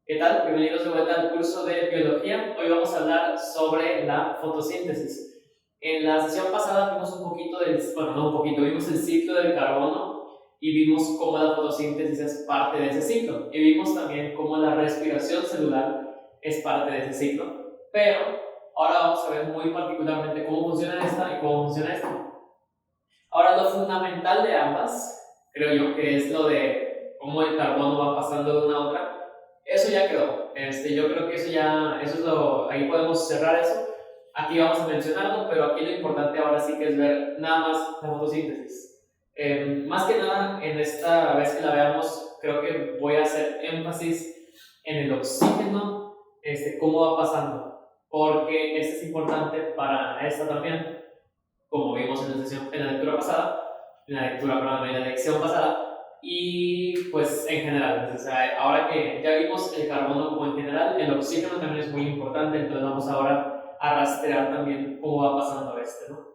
¿Qué tal? Bienvenidos de vuelta al curso de biología. Hoy vamos a hablar sobre la fotosíntesis. En la sesión pasada vimos un poquito no un poquito, vimos el ciclo del carbono y vimos cómo la fotosíntesis es parte de ese ciclo. Y vimos también cómo la respiración celular es parte de ese ciclo. Pero ahora vamos a ver muy particularmente cómo funciona esta y cómo funciona esta. Ahora, lo fundamental de ambas, creo yo, que es lo de cómo el carbono va pasando de una a otra. Eso ya quedó. Yo creo que ahí podemos cerrar eso. Aquí vamos a mencionarlo, pero aquí lo importante ahora sí que es ver nada más la fotosíntesis. Más que nada, en esta vez que la veamos, creo que voy a hacer énfasis en el oxígeno, cómo va pasando, porque esto es importante para esta también, como vimos en la lectura pasada, en la lección pasada, y pues en general, o sea, ahora que ya vimos el carbono como en general, el oxígeno también es muy importante, entonces vamos ahora a rastrear también cómo va pasando ¿no?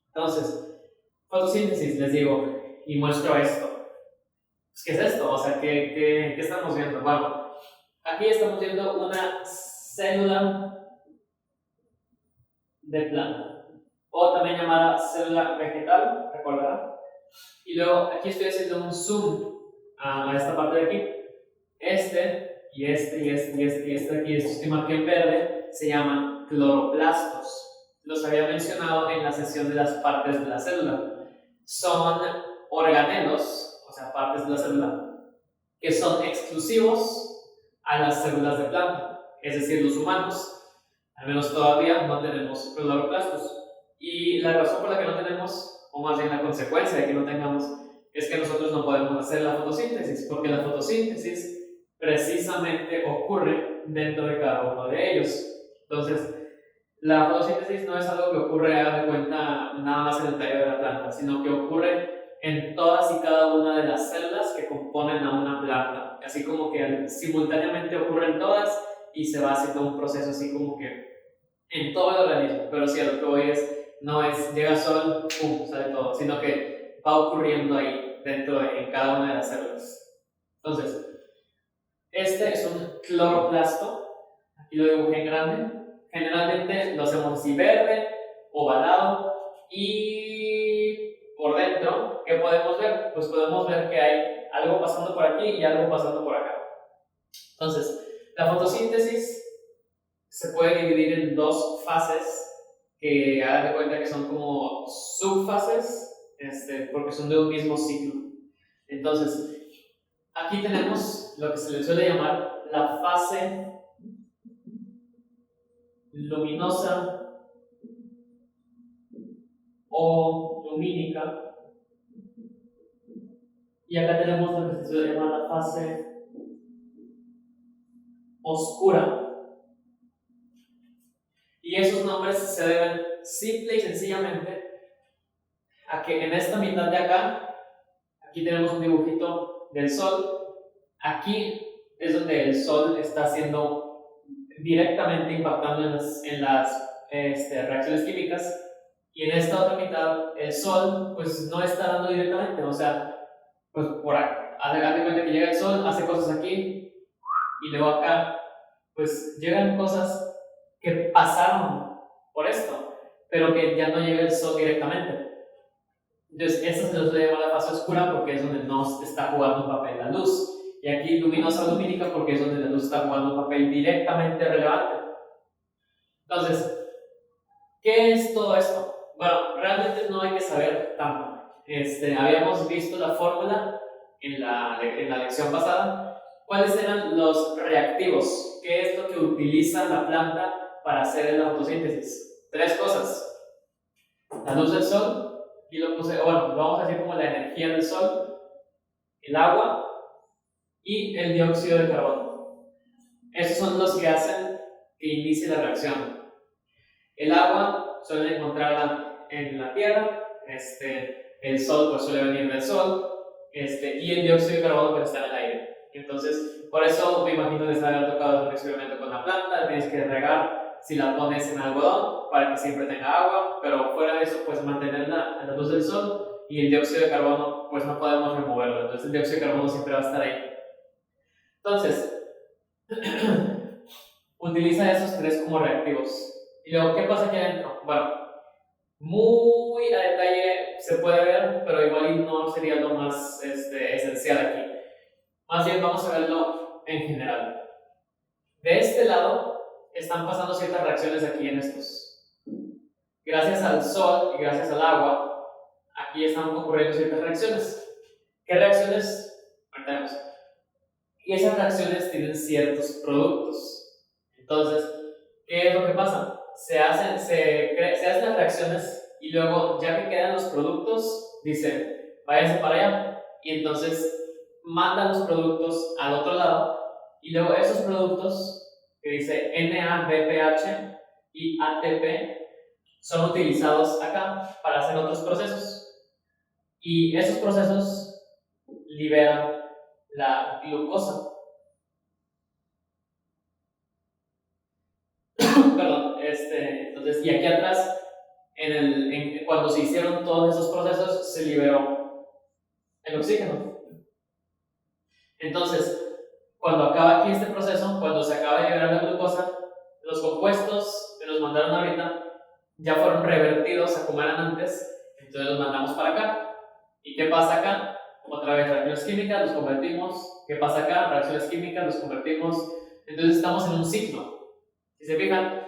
Entonces, fotosíntesis, les digo, y muestro esto. Pues, ¿qué es esto? O sea, ¿qué estamos viendo? Bueno, aquí estamos viendo una célula de planta, o también llamada célula vegetal, recordarán. Y luego aquí estoy haciendo un zoom a esta parte de aquí. Este aquí, estos que marqué en verde, se llaman cloroplastos. Los había mencionado en la sesión de las partes de la célula. Son organelos, o sea, partes de la célula, que son exclusivos a las células de planta. Es decir, los humanos, al menos todavía, no tenemos cloroplastos. Y la razón por la que no tenemos, o más bien la consecuencia de que no tengamos, es que nosotros no podemos hacer la fotosíntesis, porque la fotosíntesis precisamente ocurre dentro de cada uno de ellos. Entonces, la fotosíntesis no es algo que ocurre, haga de cuenta, nada más en el tallo de la planta, sino que ocurre en todas y cada una de las células que componen a una planta. Así como que simultáneamente ocurren todas y se va haciendo un proceso así como que en todo el organismo. Pero sí, a lo que voy no es llega sol, pum, sale todo, sino que va ocurriendo ahí en cada una de las células. Entonces, este es un cloroplasto, aquí lo dibujé en grande. Generalmente lo hacemos así verde, ovalado, y por dentro, ¿qué podemos ver? Pues podemos ver que hay algo pasando por aquí y algo pasando por acá. Entonces, la fotosíntesis se puede dividir en dos fases que hagan de cuenta que son como subfases, porque son de un mismo ciclo. Entonces, aquí tenemos lo que se le suele llamar la fase luminosa o lumínica, y acá tenemos lo que se suele llamar la fase oscura. Y esos nombres se deben simple y sencillamente a que en esta mitad de acá, aquí tenemos un dibujito del sol. Aquí es donde el sol está haciendo directamente impactando en las reacciones químicas, y en esta otra mitad el sol pues no está dando directamente, o sea, pues por acá, hazte cuenta que llega el sol, hace cosas aquí, y luego acá pues llegan cosas que pasaron por esto, pero que ya no llega el sol directamente. Entonces, esta se nos llama la fase oscura porque es donde no está jugando un papel la luz. Y aquí luminosa lumínica porque es donde la luz está jugando un papel directamente relevante. Entonces, ¿qué es todo esto? Bueno, realmente no hay que saber tanto. Habíamos visto la fórmula en la lección pasada. ¿Cuáles eran los reactivos? ¿Qué es lo que utiliza la planta para hacer la fotosíntesis? Tres cosas. La luz del sol, y lo vamos a decir como la energía del sol, el agua y el dióxido de carbono. Esos son los que hacen que inicie la reacción. El agua suele encontrarla en la tierra, el sol pues suele venir del sol, y el dióxido de carbono pues está en el aire. Entonces, por eso me imagino que les haber tocado un experimento con la planta, tienes que regar si la pones en algodón para que siempre tenga agua, pero fuera de eso, pues mantenerla a la luz del sol, y el dióxido de carbono pues no podemos removerlo, entonces el dióxido de carbono siempre va a estar ahí. Entonces, utiliza esos tres como reactivos. Y luego, ¿qué pasa aquí adentro? Bueno, muy a detalle se puede ver, pero igual y no sería lo más esencial aquí. Más bien vamos a verlo en general. De este lado están pasando ciertas reacciones aquí en estos. Gracias al sol y gracias al agua, aquí están ocurriendo ciertas reacciones. ¿Qué reacciones? Ahorita vemos. Y esas reacciones tienen ciertos productos. Entonces, ¿qué es lo que pasa? Se hacen las reacciones y luego, ya que quedan los productos, dicen, váyanse para allá. Y entonces mandan los productos al otro lado y luego esos productos, que dice NADPH y ATP, son utilizados acá para hacer otros procesos. Y esos procesos liberan la glucosa. Perdón, entonces, y aquí atrás, cuando se hicieron todos esos procesos, se liberó el oxígeno. Entonces, cuando acaba aquí este proceso, cuando se acaba de liberar la glucosa, los compuestos que nos mandaron ahorita ya fueron revertidos a como eran antes, entonces los mandamos para acá. ¿Y qué pasa acá? Otra vez reacciones químicas, los convertimos. ¿Qué pasa acá? Reacciones químicas, los convertimos. Entonces estamos en un ciclo. Si se fijan,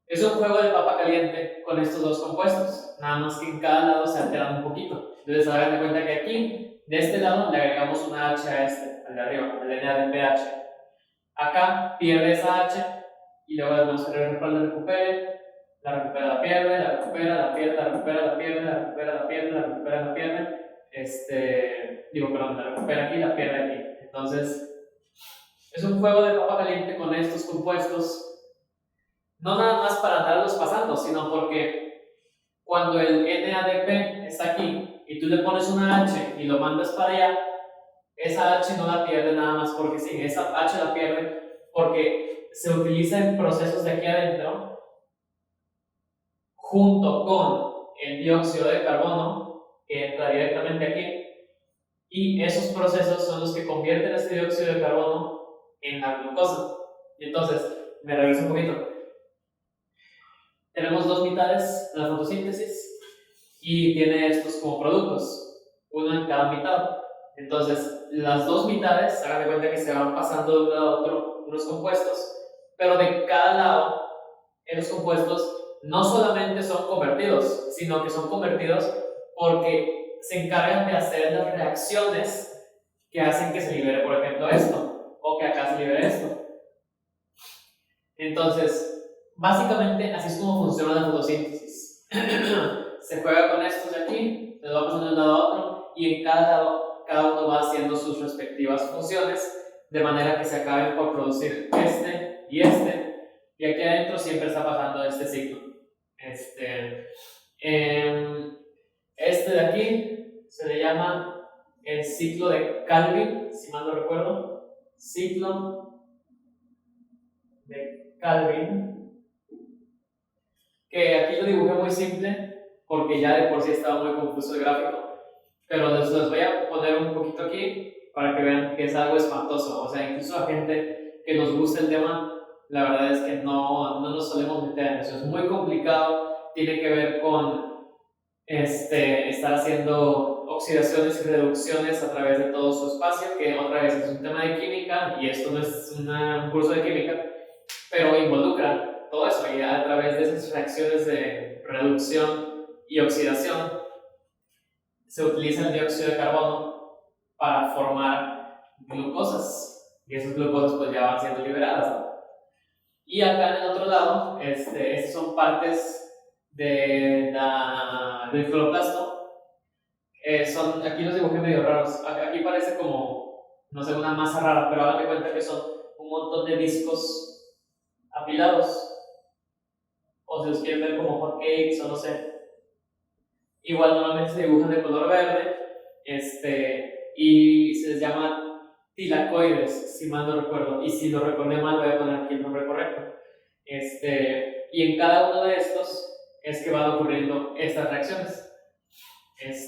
es un juego de papa caliente con estos dos compuestos, nada más que en cada lado se alteran un poquito. Entonces hagan de cuenta que aquí, de este lado, le agregamos una H a al de arriba, al NADPH. Acá pierde esa H y luego debemos que la recupere, la recupera, la pierde, la recupera, la pierde, la recupera, la pierde, la recupera, la pierde, la recupera, la pierde. La recupera aquí, la pierde aquí. Entonces, es un juego de papa caliente con estos compuestos. No nada más para andarlos pasando, sino porque cuando el NADP está aquí y tú le pones una H y lo mandas para allá, esa H no la pierde nada más porque sí, esa H la pierde porque se utiliza en procesos de aquí adentro junto con el dióxido de carbono que entra directamente aquí, y esos procesos son los que convierten este dióxido de carbono en la glucosa. Y entonces, me regreso un poquito. Tenemos dos mitades de la fotosíntesis y tiene estos como productos, uno en cada mitad. Entonces, las dos mitades, hagan de cuenta que se van pasando de un lado a otro unos compuestos, pero de cada lado, esos compuestos no solamente son convertidos, sino que son convertidos porque se encargan de hacer las reacciones que hacen que se libere, por ejemplo, esto, o que acá se libere esto. Entonces, básicamente así es como funciona la fotosíntesis. Se juega con estos de aquí, se lo va pasando de un lado a otro, y en cada lado, cada uno va haciendo sus respectivas funciones, de manera que se acaben por producir este, y aquí adentro siempre está pasando este ciclo. Este de aquí se le llama el ciclo de Calvin, si mal no recuerdo. Ciclo de Calvin, que aquí lo dibujé muy simple porque ya de por sí estaba muy confuso el gráfico, pero les voy a poner un poquito aquí para que vean que es algo espantoso. O sea, incluso a gente que nos gusta el tema, la verdad es que no nos solemos meter en eso. Es muy complicado, tiene que ver con estar haciendo oxidaciones y reducciones a través de todo su espacio, que otra vez es un tema de química y esto no es un curso de química, pero involucra todo eso, y a través de esas reacciones de reducción y oxidación se utiliza el dióxido de carbono para formar glucosas, y esas glucosas pues ya van siendo liberadas, ¿no? Y acá en el otro lado, estas son partes del cloroplasto. Aquí los dibujé medio raros. Aquí parece como, no sé, una masa rara, pero hagan de cuenta que son un montón de discos apilados, o si los quieren ver como hot cakes o no sé. Igual normalmente se dibujan de color verde, y se les llama tilacoides, si mal no recuerdo, y si lo recordé mal voy a poner aquí el nombre correcto. Y en cada uno de estos es que van ocurriendo estas reacciones.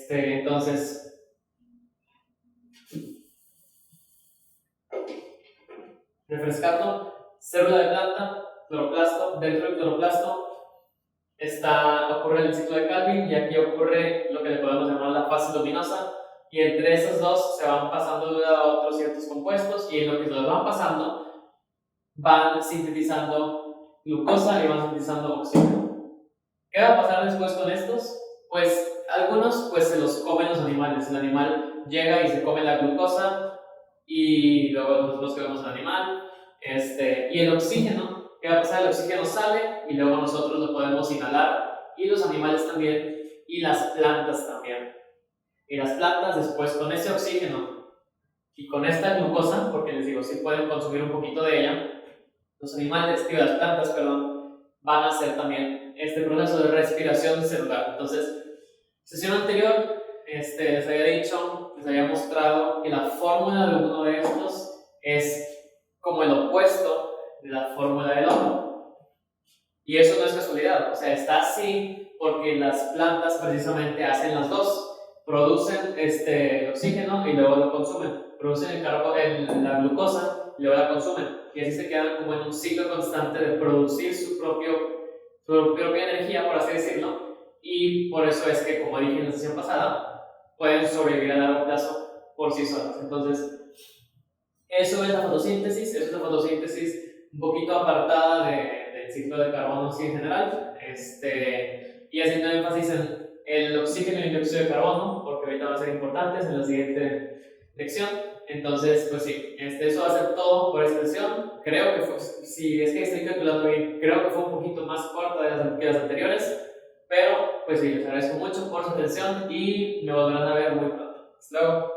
Entonces, refrescando, célula de planta, cloroplasto, dentro del cloroplasto ocurre el ciclo de Calvin y aquí ocurre lo que le podemos llamar la fase luminosa y entre esos dos se van pasando de un lado a otro ciertos compuestos y en lo que se los van pasando van sintetizando glucosa y van sintetizando oxígeno. ¿Qué va a pasar después con estos? Pues algunos pues se los comen los animales. El animal llega y se come la glucosa y luego nosotros comemos el animal. Y el oxígeno, ¿qué va a pasar? El oxígeno sale y luego nosotros lo podemos inhalar y los animales también y las plantas también. Y las plantas después con ese oxígeno y con esta glucosa, porque les digo, sí pueden consumir un poquito de ella, los animales, las plantas, perdón, van a hacer también este proceso de respiración celular. Entonces, sesión anterior les había dicho, les había mostrado que la fórmula de uno de estos es como el opuesto de la fórmula del otro. Y eso no es casualidad, o sea, está así porque las plantas precisamente hacen las dos. Producen oxígeno y luego lo consumen. Producen la glucosa y luego la consumen. Y así se quedan como en un ciclo constante de producir su propia energía, por así decirlo. Y por eso es que, como dije en la sesión pasada, pueden sobrevivir a largo plazo por sí solas. Entonces, eso es la fotosíntesis un poquito apartada del ciclo de carbono así en general. Y haciendo énfasis en el oxígeno y el dióxido de carbono, porque ahorita van a ser importantes en la siguiente lección. Entonces, pues sí, eso va a ser todo por esta sesión. Creo que fue, si es que estoy calculando bien, creo que fue un poquito más corta que las anteriores, pero pues sí, les agradezco mucho por su atención y me volverán a ver muy pronto. Hasta luego.